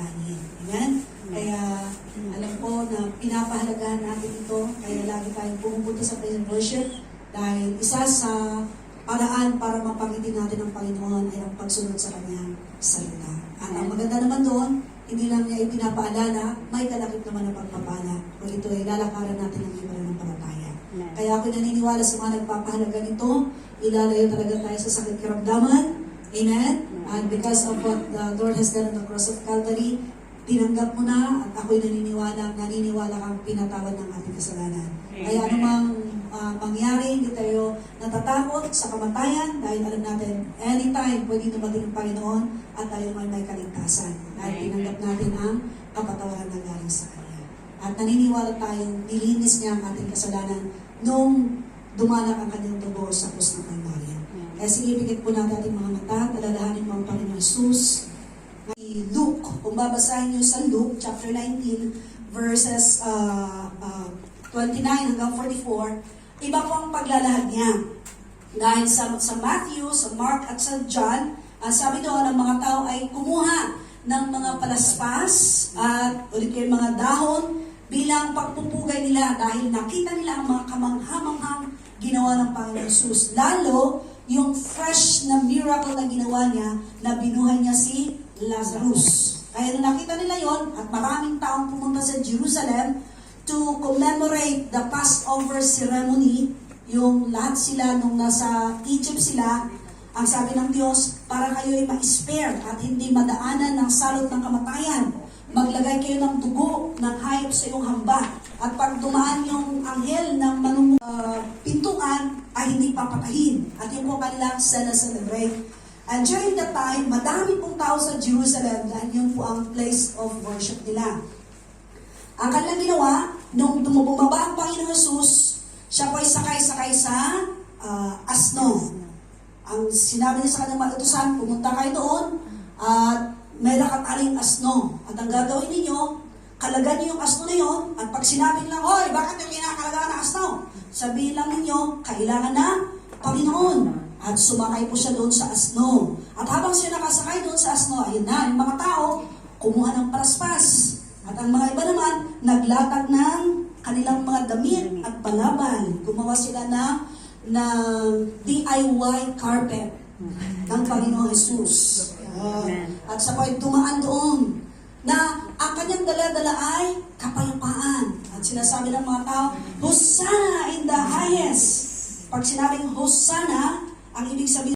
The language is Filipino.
panalangin. Amen? Kaya alam ko na pinapahalagahan natin ito, kaya lagi tayong pumupunta sa praise and worship dahil isa sa paraan para mapagitin natin ang Panginoon ay ang pagsunod sa Kanyang salita. At ang maganda naman doon, hindi lang niya ipinapaalala, may kalakip naman ang pagpapala. Kung ito ay lalakaran natin ng iba ng palataya. Kaya ako naniniwala sa mga nagpapahalaga nito, ilalayo talaga tayo sa sakit karamdaman. Amen? And because of what the Lord has done on the cross of Calvary, tinanggap mo na at ako'y naniniwala kang pinatawad ng ating kasalanan. Kaya anumang mangyari, hindi tayo natatakot sa kamatayan dahil alam natin, anytime pwede dumating ang Panginoon at tayo may kaligtasan. Dahil tinanggap natin ang kapatawaran na galing sa Kanya. At naniniwala tayong nilinis niya ang ating kasalanan nung dumanak ang Kanyang dugo sa krus ng Kalbaryo. Kaya sige, pikit po natin ating mga mata, alalahanin mo ang Panginoon Jesus. Luke, kung babasahin niyo sa Luke, chapter 19, verses 29 hanggang 44, iba po ang paglalahad niya. Dahil sa Matthew, sa Mark at sa John, ang sabi doon, ang mga tao ay kumuha ng mga palaspas at ulit yung mga dahon bilang pagpupugay nila dahil nakita nila ang mga kamanghamanghang ginawa ng Panginoon Jesus. Lalo, yung fresh na miracle na ginawa niya, na binuhay niya si Lazarus. Kaya nung nakita nila yon at maraming taong pumunta sa Jerusalem to commemorate the Passover ceremony, yung lahat sila nung nasa Egypt sila, ang sabi ng Diyos, para kayo ay ma-spare at hindi madaanan ng salot ng kamatayan. Maglagay kayo ng dugo ng hayop sa iyong hamba. At pag dumaan yung anghel ng pintuan, ay hindi papatahin. At yun po kanilang celebrate. And during that time, madami pong tao sa Jerusalem dahil yun po ang place of worship nila. Ang kanilang ginawa, nung bumaba ang Panginoon Jesus, siya po ay sakay-sakay sa asno. Ang sinabi niya sa kanyang mga utusan, pumunta kayo doon at may nakataling asno. At ang gagawin ninyo, kalagan niyo yung asno na yun, at pag sinabi nilang, hoy, bakit yung kinakalagaan ng asno? Sabihin lang ninyo, kailangan na Panginoon. At sumakay po siya doon sa asno. At habang siya nakasakay doon sa asno, ayun na, yung mga tao, kumuha ng paraspas. At ang mga iba naman, naglatag ng kanilang mga damit at balabal. Gumawa sila ng DIY carpet ng Panginoon Jesus. At sa po'y dumaan doon na ang kanyang dala-dala ay kapayapaan. At sinasabi ng mga tao, Hosanna in the highest. Pag sinabing Hosanna, ang ibig sabihin